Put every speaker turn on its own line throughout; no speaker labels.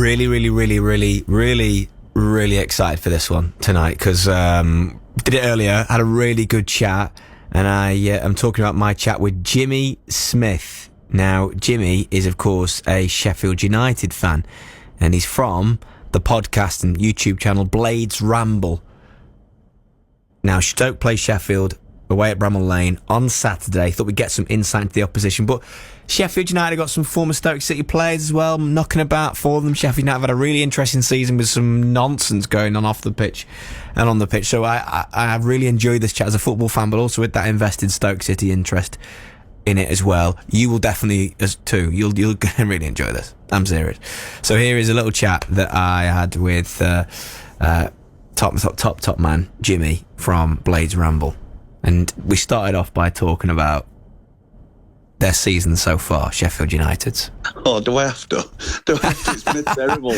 really, really, really, really, really, really excited for this one tonight because did it earlier, had a really good chat, and I'm talking about my chat with Jimmy Smith. Now, Jimmy is, of course, a Sheffield United fan, and he's from the podcast and YouTube channel Blades Ramble. Now, Stoke play Sheffield away at Bramall Lane on Saturday. Thought we'd get some insight into the opposition, but Sheffield United got some former Stoke City players as well knocking about for them. Sheffield United have had a really interesting season with some nonsense going on off the pitch and on the pitch. So I have really enjoyed this chat as a football fan, but also with that invested Stoke City interest in it as well. You will definitely, as too, you'll really enjoy this. I'm serious. So here is a little chat that I had with top man Jimmy from Blades Ramble. And we started off by talking about their season so far, Sheffield United's.
Oh, do I have to? It's been a terrible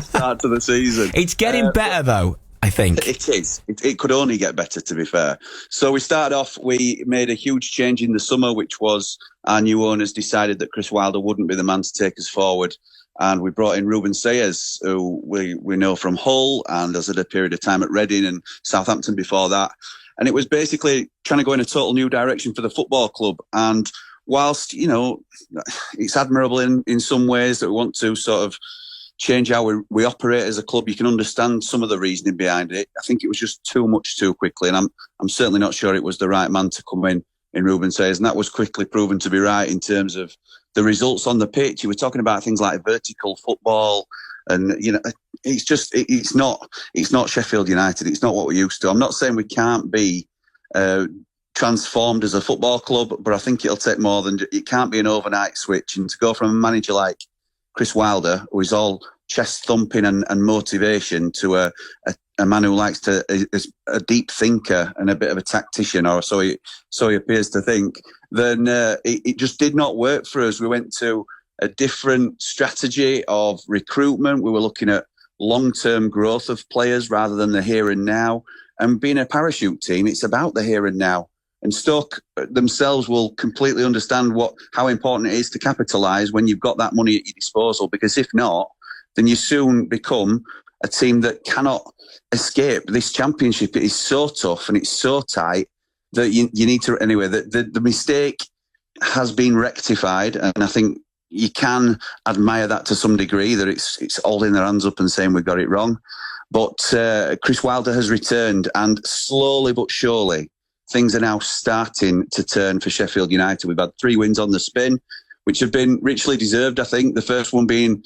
start to the season.
It's getting better, though, I think.
It is. It could only get better, to be fair. So we started off, we made a huge change in the summer, which was our new owners decided that Chris Wilder wouldn't be the man to take us forward. And we brought in Ruben Sayers, who we know from Hull and has had a period of time at Reading and Southampton before that. And it was basically trying to go in a total new direction for the football club. And whilst, it's admirable in some ways that we want to sort of change how we operate as a club, you can understand some of the reasoning behind it. I think it was just too much too quickly. And I'm certainly not sure it was the right man to come in Ruben Sayers. And that was quickly proven to be right in terms of the results on the pitch. You were talking about things like vertical football. And, it's not Sheffield United. It's not what we're used to. I'm not saying we can't be transformed as a football club, but I think it'll take more than, it can't be an overnight switch. And to go from a manager like Chris Wilder, who is all chest thumping and motivation, to a man who likes to, is a deep thinker and a bit of a tactician, or so he appears to think, then it just did not work for us. We went to a different strategy of recruitment. We were looking at long-term growth of players rather than the here and now. And being a parachute team, it's about the here and now. And Stoke themselves will completely understand how important it is to capitalise when you've got that money at your disposal. Because if not, then you soon become a team that cannot escape this championship. It is so tough and it's so tight that you need to... Anyway, the mistake has been rectified, and I think you can admire that to some degree, that it's holding their hands up and saying we got it wrong. But Chris Wilder has returned, and slowly but surely things are now starting to turn for Sheffield United. We've had 3 wins on the spin, which have been richly deserved, I think. The first one being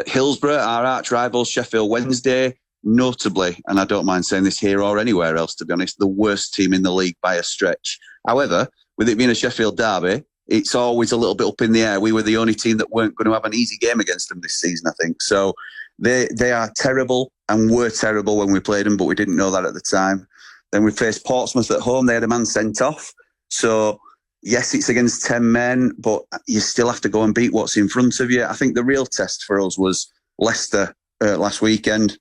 Hillsborough, our arch rivals, Sheffield Wednesday, notably, and I don't mind saying this here or anywhere else, to be honest, the worst team in the league by a stretch. However, with it being a Sheffield derby, it's always a little bit up in the air. We were the only team that weren't going to have an easy game against them this season, I think. So they are terrible and were terrible when we played them, but we didn't know that at the time. Then we faced Portsmouth at home. They had a man sent off. So, yes, it's against 10 men, but you still have to go and beat what's in front of you. I think the real test for us was Leicester last weekend,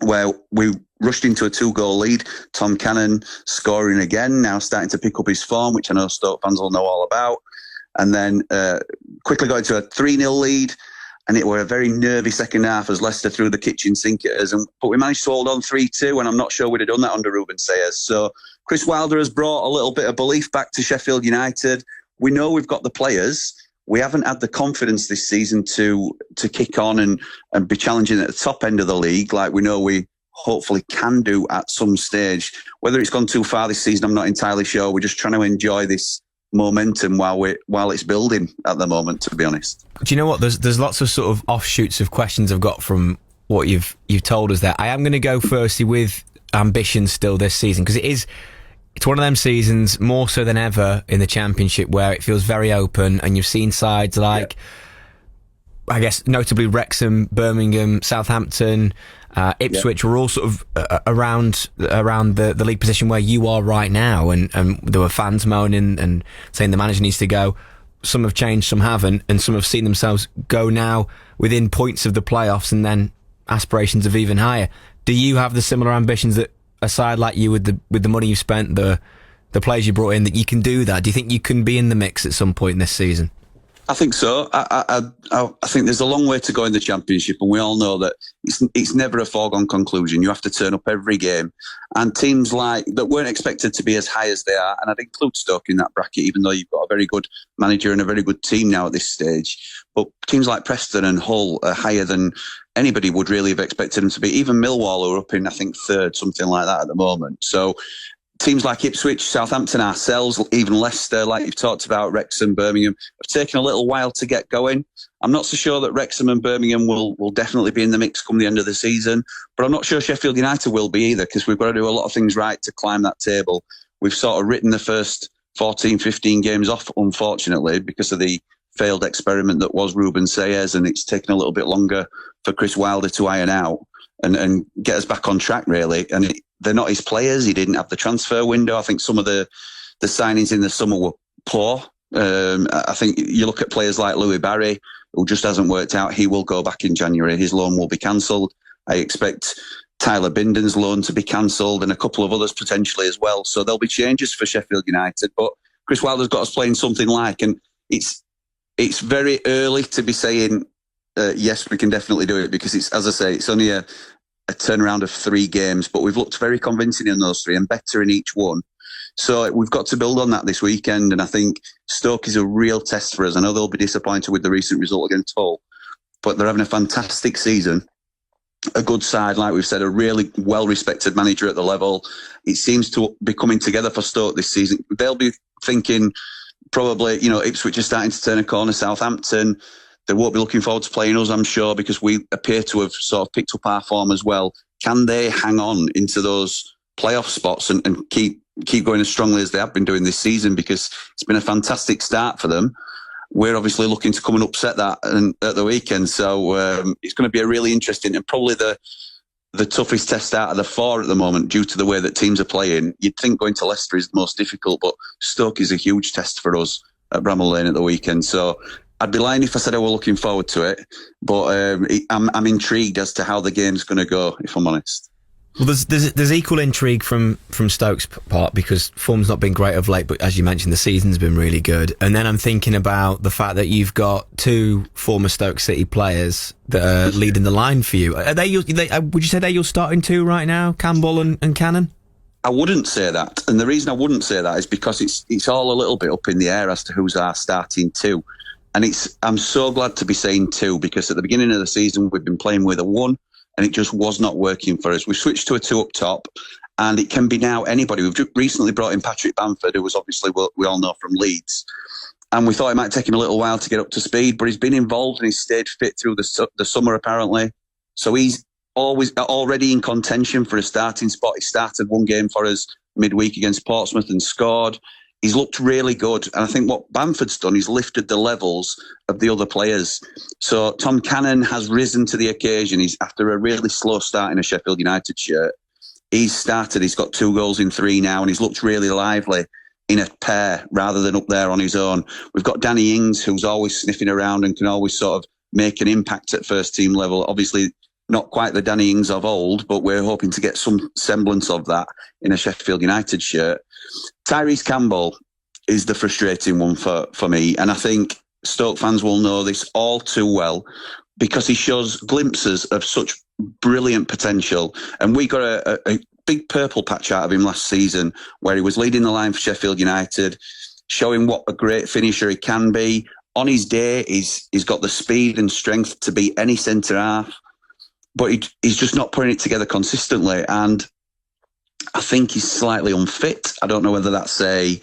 where we rushed into a 2-goal lead. Tom Cannon scoring again, now starting to pick up his form, which I know Stoke fans will know all about. And then quickly got into a 3-0 lead, and it were a very nervy second half as Leicester threw the kitchen sink at us. But we managed to hold on 3-2, and I'm not sure we'd have done that under Ruben Sayers. So Chris Wilder has brought a little bit of belief back to Sheffield United. We know we've got the players. We haven't had the confidence this season to kick on and be challenging at the top end of the league like we know we hopefully can do at some stage. Whether it's gone too far this season, I'm not entirely sure. We're just trying to enjoy this momentum while it's building at the moment, to be honest.
Do you know what? There's lots of sort of offshoots of questions I've got from what you've told us there. I am going to go firstly with ambition still this season, because it's one of them seasons, more so than ever in the Championship, where it feels very open, and you've seen sides like, I guess, notably Wrexham, Birmingham, Southampton, Ipswich were all sort of around the league position where you are right now, and there were fans moaning and saying the manager needs to go. Some have changed, some haven't, and some have seen themselves go now within points of the playoffs, and then aspirations of even higher. Do you have the similar ambitions that a side like you, with the money you've spent, the players you brought in, that you can do that? Do you think you can be in the mix at some point this season?
I think so. I think there's a long way to go in the Championship, and we all know that it's never a foregone conclusion. You have to turn up every game, and teams like that weren't expected to be as high as they are, and I'd include Stoke in that bracket, even though you've got a very good manager and a very good team now at this stage. But teams like Preston and Hull are higher than anybody would really have expected them to be. Even Millwall are up in, I think, third, something like that at the moment. So teams like Ipswich, Southampton, ourselves, even Leicester, like you've talked about, Wrexham, Birmingham, have taken a little while to get going. I'm not so sure that Wrexham and Birmingham will definitely be in the mix come the end of the season, but I'm not sure Sheffield United will be either, because we've got to do a lot of things right to climb that table. We've sort of written the first 14, 15 games off, unfortunately, because of the failed experiment that was Ruben Sayers, and it's taken a little bit longer for Chris Wilder to iron out and get us back on track, really. And they're not his players. He didn't have the transfer window. I think some of the signings in the summer were poor. I think you look at players like Louis Barry, who just hasn't worked out. He will go back in January. His loan will be cancelled. I expect Tyler Binden's loan to be cancelled, and a couple of others potentially as well. So there'll be changes for Sheffield United. But Chris Wilder's got us playing something like, and it's very early to be saying, yes, we can definitely do it, because it's, as I say, it's only a turnaround of 3 games, but we've looked very convincing in those 3 and better in each one. So we've got to build on that this weekend, and I think Stoke is a real test for us. I know they'll be disappointed with the recent result against Hull, but they're having a fantastic season. A good side, like we've said, a really well-respected manager at the level. It seems to be coming together for Stoke this season. They'll be thinking probably, Ipswich are starting to turn a corner, Southampton. They won't be looking forward to playing us, I'm sure, because we appear to have sort of picked up our form as well. Can they hang on into those playoff spots and keep going as strongly as they have been doing this season? Because it's been a fantastic start for them. We're obviously looking to come and upset that at the weekend. So it's going to be a really interesting and probably the toughest test out of the 4 at the moment, due to the way that teams are playing. You'd think going to Leicester is the most difficult, but Stoke is a huge test for us at Bramall Lane at the weekend. So I'd be lying if I said I were looking forward to it, but I'm intrigued as to how the game's going to go, if I'm honest.
Well, there's equal intrigue from Stoke's part, because form's not been great of late, but as you mentioned, the season's been really good. And then I'm thinking about the fact that you've got 2 former Stoke City players that are leading the line for you. Would you say they're your starting 2 right now, Campbell and Cannon?
I wouldn't say that, and the reason I wouldn't say that is because it's all a little bit up in the air as to who's our starting 2. And I'm so glad to be saying 2, because at the beginning of the season, we've been playing with a 1, and it just was not working for us. We switched to a 2 up top, and it can be now anybody. We've recently brought in Patrick Bamford, who was obviously, we all know, from Leeds. And we thought it might take him a little while to get up to speed, but he's been involved and he's stayed fit through the summer, apparently. So he's already in contention for a starting spot. He started 1 game for us midweek against Portsmouth and scored. He's looked really good. And I think what Bamford's done is lifted the levels of the other players. So Tom Cannon has risen to the occasion. He's, after a really slow start in a Sheffield United shirt, he's started. He's got 2 goals in 3 now, and he's looked really lively in a pair rather than up there on his own. We've got Danny Ings, who's always sniffing around and can always sort of make an impact at first team level. Obviously, not quite the Danny Ings of old, but we're hoping to get some semblance of that in a Sheffield United shirt. Tyrese Campbell is the frustrating one for me, and I think Stoke fans will know this all too well, because he shows glimpses of such brilliant potential. And we got a big purple patch out of him last season, where he was leading the line for Sheffield United, showing what a great finisher he can be. On his day, he's got the speed and strength to beat any centre-half, but he's just not putting it together consistently. And I think he's slightly unfit. I don't know whether that's a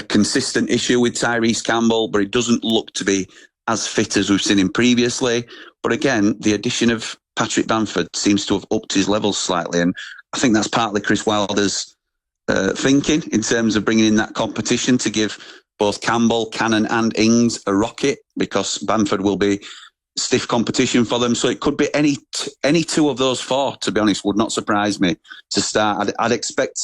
consistent issue with Tyrese Campbell, but he doesn't look to be as fit as we've seen him previously. But again, the addition of Patrick Bamford seems to have upped his levels slightly, and I think that's partly Chris Wilder's thinking in terms of bringing in that competition to give both Campbell, Cannon and Ings a rocket, because Bamford will be stiff competition for them. So it could be any 2 of those 4, to be honest, would not surprise me to start. I'd expect,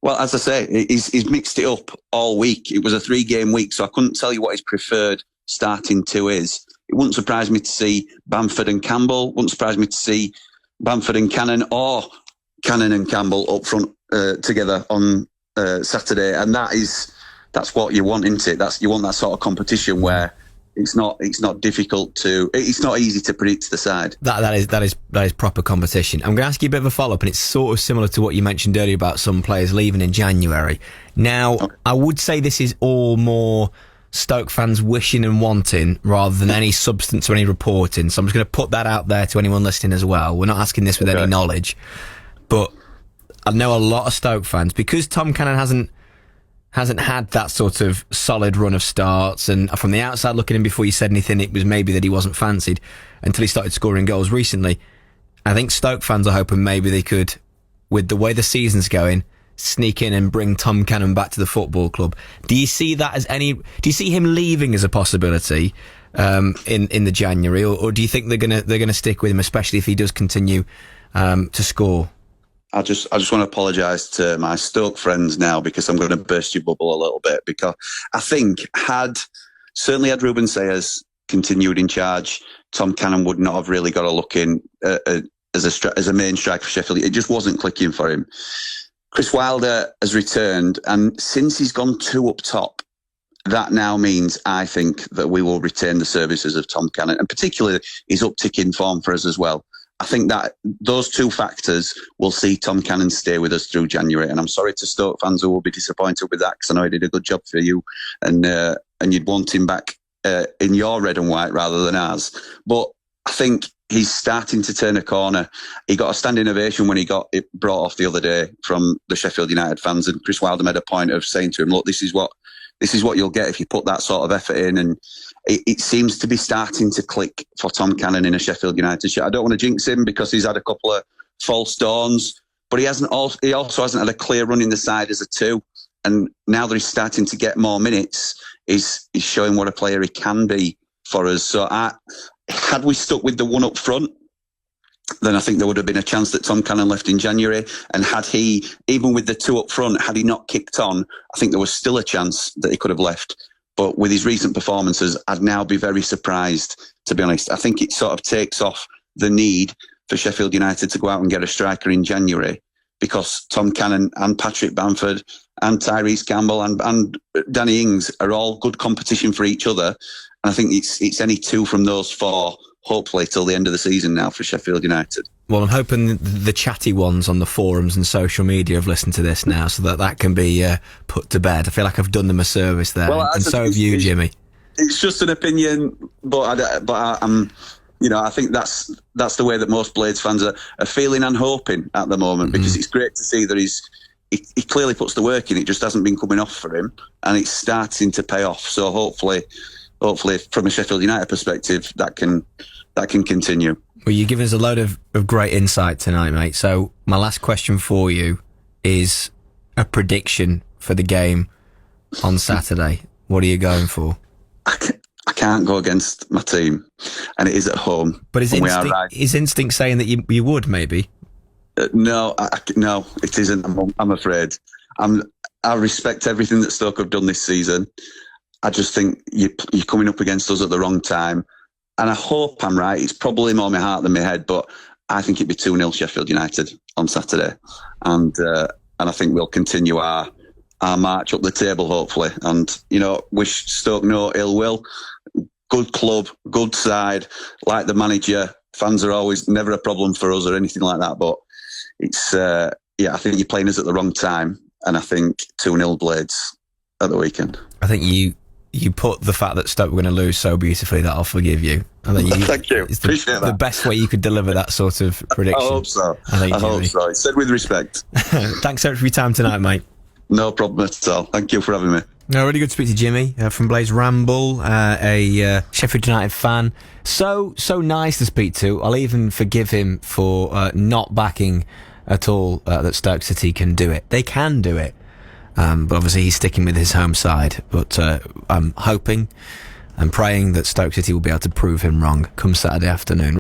well, as I say, he's mixed it up all week. It was a 3-game week, so I couldn't tell you what his preferred starting 2 is. It wouldn't surprise me to see Bamford and Campbell. Wouldn't surprise me to see Bamford and Cannon, or Cannon and Campbell up front together on Saturday. And that's what you want, isn't it? You want that sort of competition where it's not difficult to. It's not easy to predict the side.
That is proper competition. I'm going to ask you a bit of a follow up, and it's sort of similar to what you mentioned earlier about some players leaving in January. Now, okay. I would say this is all more Stoke fans wishing and wanting rather than any substance or any reporting. So I'm just going to put that out there to anyone listening as well. We're not asking this with any knowledge, but I know a lot of Stoke fans, because Tom Cannon hasn't had that sort of solid run of starts, and from the outside looking in, before you said anything, it was maybe that he wasn't fancied until he started scoring goals recently. I think Stoke fans are hoping maybe they could, with the way the season's going, sneak in and bring Tom Cannon back to the football club. Do you see that as do you see him leaving as a possibility in the January, or do you think they're gonna stick with him, especially if he does continue to score?
I just want to apologise to my Stoke friends now, because I'm going to burst your bubble a little bit, because I think had Ruben Sayers continued in charge, Tom Cannon would not have really got a look in as a main striker for Sheffield. It just wasn't clicking for him. Chris Wilder has returned, and since he's gone 2 up top, that now means, I think, that we will retain the services of Tom Cannon, and particularly his uptick in form for us as well. I think that those 2 factors will see Tom Cannon stay with us through January. And I'm sorry to Stoke fans who will be disappointed with that, because I know he did a good job for you, and you'd want him back in your red and white rather than ours. But I think he's starting to turn a corner. He got a standing ovation when he got it brought off the other day from the Sheffield United fans, and Chris Wilder made a point of saying to him, look, this is what you'll get if you put that sort of effort in. And it seems to be starting to click for Tom Cannon in a Sheffield United shirt. I don't want to jinx him, because he's had a couple of false dawns, but he also hasn't had a clear run in the side as a 2. And now that he's starting to get more minutes, he's showing what a player he can be for us. So had we stuck with the 1 up front, then I think there would have been a chance that Tom Cannon left in January. And had he, even with the 2 up front, had he not kicked on, I think there was still a chance that he could have left. But with his recent performances, I'd now be very surprised, to be honest. I think it sort of takes off the need for Sheffield United to go out and get a striker in January, because Tom Cannon and Patrick Bamford and Tyrese Campbell and Danny Ings are all good competition for each other. And I think it's any 2 from those 4, hopefully, till the end of the season now for Sheffield United.
Well, I'm hoping the chatty ones on the forums and social media have listened to this now, so that can be put to bed. I feel like I've done them a service there, and so have you, Jimmy. It's
just an opinion, but I'm, I think that's the way that most Blades fans are feeling and hoping at the moment, because it's great to see that he clearly puts the work in. It just hasn't been coming off for him, and it's starting to pay off. So hopefully, from a Sheffield United perspective, that can continue.
Well, you've given us a load of great insight tonight, mate. So my last question for you is a prediction for the game on Saturday. What are you going for?
I can't go against my team, and it is at home.
But is instinct saying that you would, maybe?
No, no, it isn't. I'm afraid. I respect everything that Stoke have done this season. I just think you're coming up against us at the wrong time. And I hope I'm right. It's probably more my heart than my head, but I think it'd be 2-0 Sheffield United on Saturday. And I think we'll continue our march up the table, hopefully. And, wish Stoke no ill will. Good club, good side, like the manager. Fans are always never a problem for us or anything like that. But it's, I think you're playing us at the wrong time. And I think 2-0 Blades at the weekend.
I think you put the fact that Stoke were going to lose so beautifully that I'll forgive you. I think
thank you.
It's the best way you could deliver that sort of prediction.
I hope so. I hope so. It's said with respect.
Thanks so much for your time tonight, mate.
No problem at all. Thank you for having me.
No, really good to speak to Jimmy from Blaze Ramble, a Sheffield United fan. So nice to speak to. I'll even forgive him for not backing at all that Stoke City can do it. They can do it. But obviously he's sticking with his home side. But I'm hoping and praying that Stoke City will be able to prove him wrong come Saturday afternoon.